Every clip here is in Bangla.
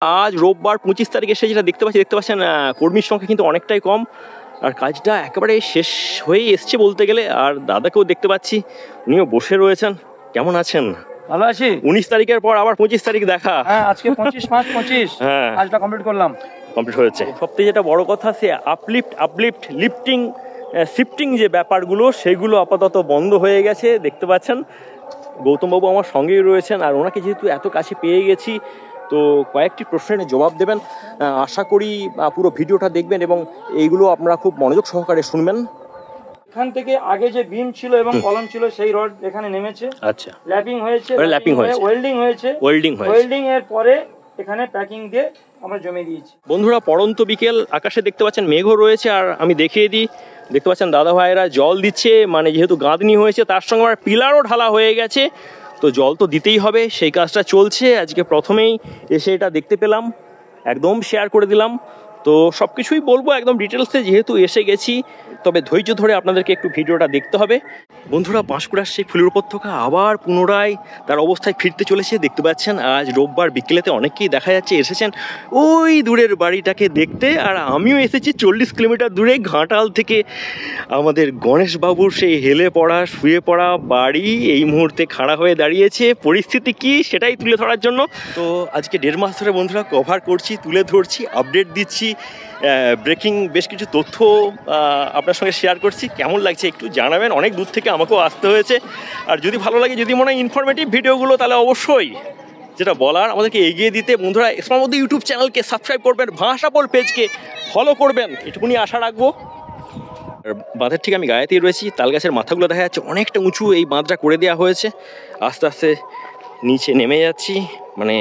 আজ রোববার 25 তারিখ এসে যেটা দেখতে পাচ্ছেন কর্মীর সংখ্যা কিন্তু অনেকটাই কম, আর কাজটা একেবারে শেষ হয়ে এসছে বলতে গেলে। আর দাদাকেও দেখতে পাচ্ছি, উনিও বসে রয়েছেন। কেমন আছেন? ভালো আছি। 19 তারিখের পর আবার 25 তারিখ দেখা। হ্যাঁ, আজকে 25/5/25 হ্যাঁ, কাজটা কমপ্লিট করলাম। কমপ্লিট হয়েছে। সবথেকে যেটা বড় কথা, সে আপলিফট লিফটিং শিফটিং যে ব্যাপারগুলো সেগুলো আপাতত বন্ধ হয়ে গেছে। দেখতে পাচ্ছেন গৌতমবাবু আমার সঙ্গেই রয়েছেন, আর ওনাকে যেহেতু এত কাছে পেয়ে গেছি তো কয়েকটি প্রশ্নের জবাব দেবেন। আশা করি পুরো ভিডিওটা দেখবেন এবং এইগুলো আপনারা খুব মনোযোগ সহকারে শুনবেন। এখান থেকে আগে যে বিম ছিল এবং কলম ছিল সেই রড এখানে নেমেছে। আচ্ছা, ল্যাপিং হয়েছে, ওয়েল্ডিং এর পরে এখানে প্যাকিং দিয়ে আমরা জমে দিয়েছি। বন্ধুরা, পড়ন্ত বিকেল, আকাশে দেখতে পাচ্ছেন মেঘও রয়েছে। আর আমি দেখিয়ে দিই, দেখতে পাচ্ছেন দাদা ভাইয়েরা জল দিচ্ছে, মানে যেহেতু গাঁথনি হয়েছে তার সঙ্গে আমার পিলারও ঢালা হয়ে গেছে, তো জল তো দিতেই হবে, সেই কাজটা চলছে। আজকে প্রথমেই এসে এটা দেখতে পেলাম, একদম শেয়ার করে দিলাম। তো সব কিছুই বলবো একদম ডিটেলসে, যেহেতু এসে গেছি। তবে ধৈর্য ধরে আপনাদেরকে একটু ভিডিওটা দেখতে হবে। বন্ধুরা, বাঁশকুড়ার সেই ফুলের উপত্যকা আবার পুনরায় তার অবস্থায় ফিরতে চলেছে। দেখতে পাচ্ছেন আজ রোববার বিকেলেতে অনেকেই দেখা যাচ্ছে এসেছেন ওই দূরের বাড়িটাকে দেখতে, আর আমিও এসেছি 40 কিলোমিটার দূরে ঘাটাল থেকে আমাদের গণেশবাবুর সেই হেলে পড়া শুয়ে পড়া বাড়ি এই মুহূর্তে খাড়া হয়ে দাঁড়িয়েছে। পরিস্থিতি কি সেটাই তুলে ধরার জন্য তো আজকে 1.5 মাস ধরে বন্ধুরা কভার করছি, তুলে ধরছি, আপডেট দিচ্ছি, ব্রেকিং বেশ কিছু তথ্য আপনার সঙ্গে শেয়ার করছি। কেমন লাগছে একটু জানাবেন। অনেক দূর থেকে আমাকেও আসতে হয়েছে, আর যদি ভালো লাগে, যদি মনে হয় ইনফরমেটিভ ভিডিওগুলো, তাহলে অবশ্যই যেটা বলার আমাদেরকে এগিয়ে দিতে বন্ধুরা এর মধ্যে ইউটিউব চ্যানেলকে সাবস্ক্রাইব করবেন, ভাষাপোল পেজকে ফলো করবেন, এটুকুনি আশা রাখবো। বাঁধের ঠিক আমি গায়েতেই রয়েছি, তাল গাছের মাথাগুলো দেখা যাচ্ছে অনেকটা উঁচু, এই বাঁধটা করে দেওয়া হয়েছে। আস্তে আস্তে নিচে নেমে যাচ্ছি, মানে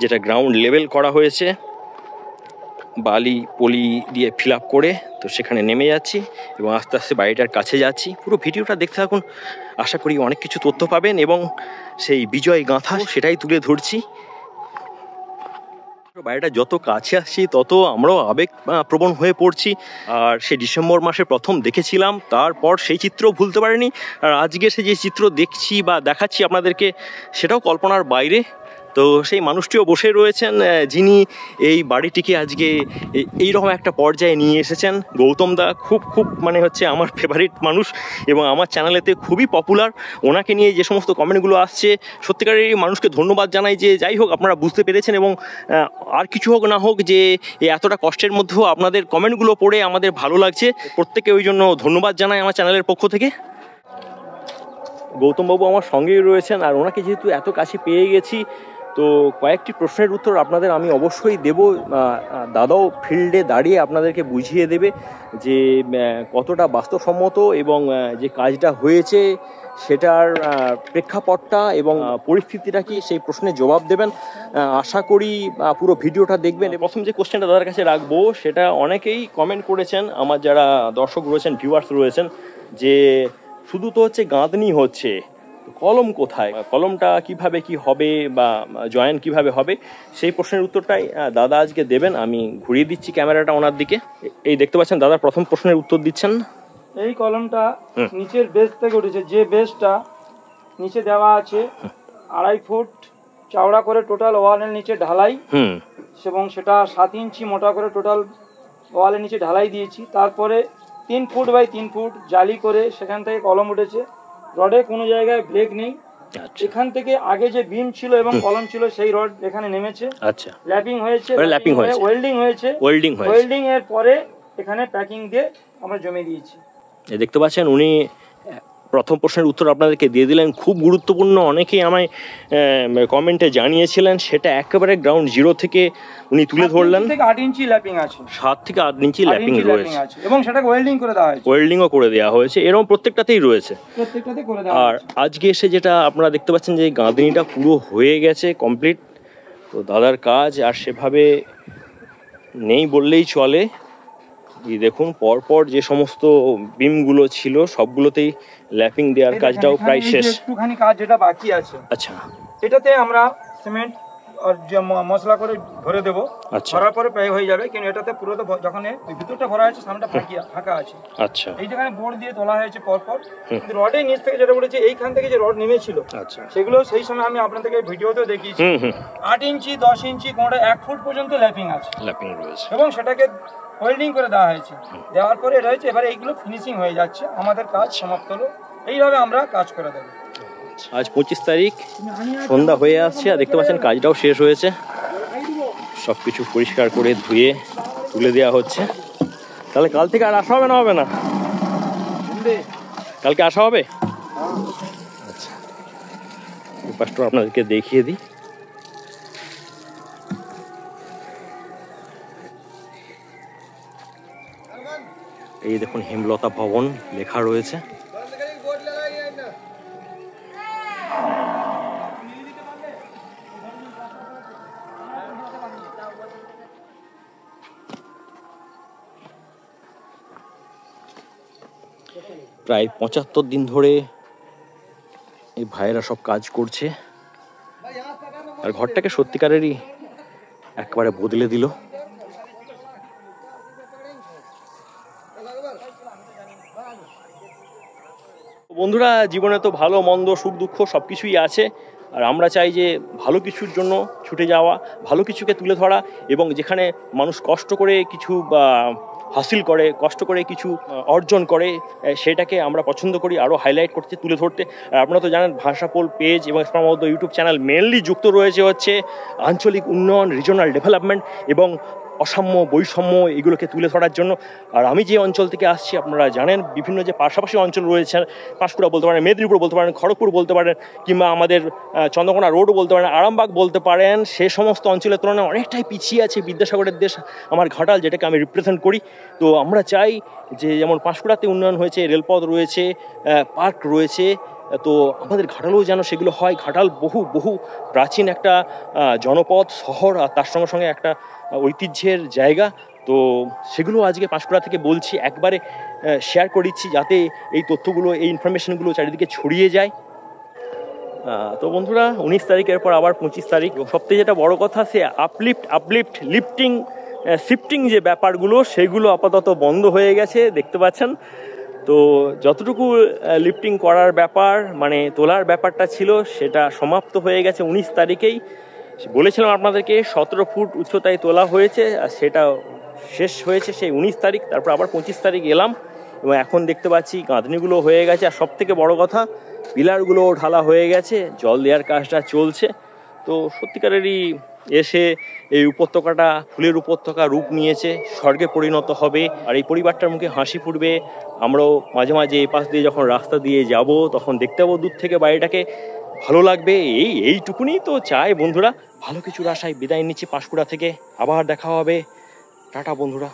যেটা গ্রাউন্ড লেভেল করা হয়েছে, বালি পলি দিয়ে ফিল আপ করে, তো সেখানে নেমে যাচ্ছি এবং আস্তে আস্তে বাড়িটার কাছে যাচ্ছি। পুরো ভিডিওটা দেখতে থাকুন, আশা করি অনেক কিছু তথ্য পাবেন এবং সেই বিজয় গাঁথা সেটাই তুলে ধরছি। বাড়িটা যত কাছে আসছি তত আমরাও আবেগ প্রবণ হয়ে পড়ছি। আর সেই ডিসেম্বর মাসে প্রথম দেখেছিলাম, তারপর সেই চিত্রও ভুলতে পারিনি। আর আজকে সে যে চিত্র দেখছি বা দেখাচ্ছি আপনাদেরকে, সেটাও কল্পনার বাইরে। তো সেই মানুষটিও বসে রয়েছেন যিনি এই বাড়িটিকে আজকে এইরকম একটা পর্যায়ে নিয়ে এসেছেন। গৌতম দা খুব মানে হচ্ছে আমার ফেভারিট মানুষ এবং আমার চ্যানেলেতে খুবই পপুলার। ওনাকে নিয়ে যে সমস্ত কমেন্টগুলো আসছে, সত্যিকারের মানুষকে ধন্যবাদ জানাই যে যাই হোক আপনারা বুঝতে পেরেছেন এবং আর কিছু হোক না হোক যে এতটা কষ্টের মধ্যেও আপনাদের কমেন্টগুলো পড়ে আমাদের ভালো লাগছে। প্রত্যেকে ওই জন্য ধন্যবাদ জানাই আমার চ্যানেলের পক্ষ থেকে। গৌতমবাবু আমার সঙ্গেই রয়েছেন, আর ওনাকে যেহেতু এত কাছে পেয়ে গেছি তো কয়েকটি প্রশ্নের উত্তর আপনাদের আমি অবশ্যই দেব। দাদাও ফিল্ডে দাঁড়িয়ে আপনাদেরকে বুঝিয়ে দেবে যে কতটা বাস্তবসম্মত এবং যে কাজটা হয়েছে সেটার প্রেক্ষাপটটা এবং পরিস্থিতিটা কি, সেই প্রশ্নের জবাব দেবেন। আশা করি পুরো ভিডিওটা দেখবেন। প্রথম যে কোশ্চেনটা দাদার কাছে রাখবো, সেটা অনেকেই কমেন্ট করেছেন, আমার যারা দর্শক রয়েছেন, ভিউয়ার্স রয়েছেন, যে শুধু তো হচ্ছে গাঁথনি হচ্ছে, কলম কোথায়, কলমটা কিভাবে কি হবে বা জয়েন কিভাবে হবে, সেই প্রশ্নের উত্তরটাই দাদা আজকে দেবেন। আমি ঘুরিয়ে দিচ্ছি ক্যামেরাটা ওনার দিকে। এই দেখতে পাচ্ছেন দাদা প্রথম প্রশ্নের উত্তর দিচ্ছেন। এই কলমটা নিচের বেস থেকে উঠেছে, যে বেসটা নিচে দেওয়া আছে 2.5 ফুট চওড়া করে টোটাল ওয়ালের নিচে ঢালাই, এবং সেটা 7 ইঞ্চি মোটা করে টোটাল ওয়ালের নিচে ঢালাই দিয়েছি। তারপরে 3 ফুট বাই 3 ফুট জালি করে সেখান থেকে কলম উঠেছে। রডে কোনো জায়গায় ব্রেক নেই। এখান থেকে আগে যে বিম ছিল এবং কলম ছিল সেই রড এখানে নেমেছে। আচ্ছা, ল্যাপিং হয়েছে, ওয়েল্ডিং এর পরে এখানে প্যাকিং দিয়ে আমরা জমে দিয়েছি। দেখতে পাচ্ছেন উনি প্রথম প্রশ্নের উত্তর আপনাদেরকে দিয়ে দিলেন। খুব গুরুত্বপূর্ণ, অনেকেই আমায় কমেন্টে জানিয়েছিলেন, সেটা একেবারে গ্রাউন্ড জিরো থেকে উনি তুলে ধরলেন। 7 থেকে 8 ইঞ্চি ল্যাপিং আছে, 7 থেকে 8 ইঞ্চি ল্যাপিং রয়েছে এবং সেটাকে ওয়েল্ডিং করে দেওয়া হয়েছে, ওয়েল্ডিংও করে দেওয়া হয়েছে, এরকম প্রত্যেকটাতেই রয়েছে, প্রত্যেকটাতে করে দেওয়া। আর আজকে এসে যেটা আপনারা দেখতে পাচ্ছেন যে গাঁথনিটা পুরো হয়ে গেছে কমপ্লিট। তো দাদার কাজ আর সেভাবে নেই বললেই চলে। এই দেখুন পরপর যে সমস্ত বিমগুলো ছিল সবগুলোতেই ল্যাপিং দেওয়ার কাজটাও প্রায় শেষ। একটুখানি কাজ যেটা বাকি আছে, আচ্ছা, এটাতে আমরা সিমেন্ট আর যে মশলা করে ভরে দেবো, আচ্ছা। ভরার পরে প্রায় হয়ে যাবে। কিন্তু এটাতে পুরো তো যখন ভিতরটা ভরা হয়েছে সামনেটা ফাঁকা আছে। আচ্ছা এই যেখানে বোর্ড দিয়ে তোলা হয়েছে পরপর, কিন্তু রডের নিচ থেকে যেটা বলেছে এইখান থেকে যে রড নেমেছিল, আচ্ছা সেগুলো সেই সময় আমি আপনাদেরকে ভিডিওতেও দেখিয়েছি। 8 ইঞ্চি 10 ইঞ্চি কোনটা 1 ফুট পর্যন্ত ল্যাপিং আছে, ল্যাপিং রয়েছে এবং সেটাকে ওয়েল্ডিং করে দেওয়া হয়েছে। দেওয়ার পরে এটা হচ্ছে এবারে এইগুলো ফিনিশিং হয়ে যাচ্ছে, আমাদের কাজ সমাপ্ত হলো। এইভাবে আমরা কাজ করে দেবো। আজ 25 তারিখ, সন্ধ্যা হয়ে আসছে আর দেখতে পাচ্ছেন কাজটাও শেষ হয়েছে। সবকিছু পরিষ্কার করে ধুয়ে তুলে দেওয়া হচ্ছে। তাহলে কাল থেকে আর আসা হবে না? হবে না, কালকে আসা হবে। আচ্ছা, পাশটা আপনাদেরকে দেখিয়ে দিই। এই দেখুন হেমলতা ভবন লেখা রয়েছে। প্রায় 75 দিন ধরে এই ভাইয়েরা সব কাজ করছে, আর ঘরটাকে সত্যিকারেরই একেবারে বদলে দিল। বন্ধুরা, জীবনে তো ভালো মন্দ সুখ দুঃখ সবকিছুই আছে, আর আমরা চাই যে ভালো কিছুর জন্য ছুটে যাওয়া, ভালো কিছুকে তুলে ধরা, এবং যেখানে মানুষ কষ্ট করে কিছু হাসিল করে, কষ্ট করে কিছু অর্জন করে, সেটাকে আমরা পছন্দ করি আরও হাইলাইট করতে, তুলে ধরতে। আর আপনারা তো জানেন ভাষাপোল পেজ এবং স্পারমোদ ইউটিউব চ্যানেল মেনলি যুক্ত রয়েছে হচ্ছে আঞ্চলিক উন্নয়ন, রিজনাল ডেভেলপমেন্ট এবং অসাম্য বৈষম্য এগুলোকে তুলে ধরার জন্য। আর আমি যে অঞ্চল থেকে আসছি আপনারা জানেন, বিভিন্ন যে পাশাপাশি অঞ্চল রয়েছে, পাঁশকুড়া বলতে পারেন, মেদিনীপুর বলতে পারেন, খড়গপুর বলতে পারেন, কিংবা আমাদের চন্দ্রকোনা রোডও বলতে পারেন, আরামবাগ বলতে পারেন, সে সমস্ত অঞ্চলের তুলনায় অনেকটাই পিছিয়ে আছে বিদ্যাসাগরের দেশ আমার ঘাটাল, যেটাকে আমি রিপ্রেজেন্ট করি। তো আমরা চাই যে যেমন পাঁশকুড়াতে উন্নয়ন হয়েছে, রেলপথ রয়েছে, পার্ক রয়েছে, তো আমাদের ঘাটালেও যেন সেগুলো হয়। ঘাটাল বহু বহু প্রাচীন একটা জনপদ শহর, আর তার সঙ্গে সঙ্গে একটা ঐতিহ্যের জায়গা। তো সেগুলো আজকে পাঁশকুড়া থেকে বলছি, একবারে শেয়ার করে দিচ্ছি যাতে এই তথ্যগুলো, এই ইনফরমেশনগুলো চারিদিকে ছড়িয়ে যায়। তো বন্ধুরা, 19 তারিখের পর আবার 25 তারিখ। সবথেকে যেটা বড় কথা, সে আপলিফ্ট লিফটিং শিফটিং যে ব্যাপারগুলো, সেগুলো আপাতত বন্ধ হয়ে গেছে, দেখতে পাচ্ছেন। তো যতটুকু লিফটিং করার ব্যাপার, মানে তোলার ব্যাপারটা ছিল, সেটা সমাপ্ত হয়ে গেছে 19 তারিখেই। বলেছিলাম আপনাদেরকে 17 ফুট উচ্চতায় তোলা হয়েছে, আর সেটা শেষ হয়েছে সেই 19 তারিখ। তারপর আবার 25 তারিখ এলাম, এবং এখন দেখতে পাচ্ছি গাঁথনিগুলো হয়ে গেছে, আর সব থেকে বড় কথা পিলারগুলোও ঢালা হয়ে গেছে, জল দেওয়ার কাজটা চলছে। তো সত্যিকারেরই এসে এই উপত্যকাটা ফুলের উপত্যকা রূপ নিয়েছে, স্বর্গে পরিণত হবে, আর এই পরিবারটার মুখে হাসি ফুটবে। আমরাও মাঝে মাঝে এই পাশ দিয়ে যখন রাস্তা দিয়ে যাব, তখন দেখতে পাবো দূর থেকে বাড়িটাকে, ভালো লাগবে। এইটুকুনি তো চাই বন্ধুরা। ভালো কিছুর আশায় বিদায় নিচ্ছি পাঁশকুড়া থেকে, আবার দেখা হবে। টাটা বন্ধুরা।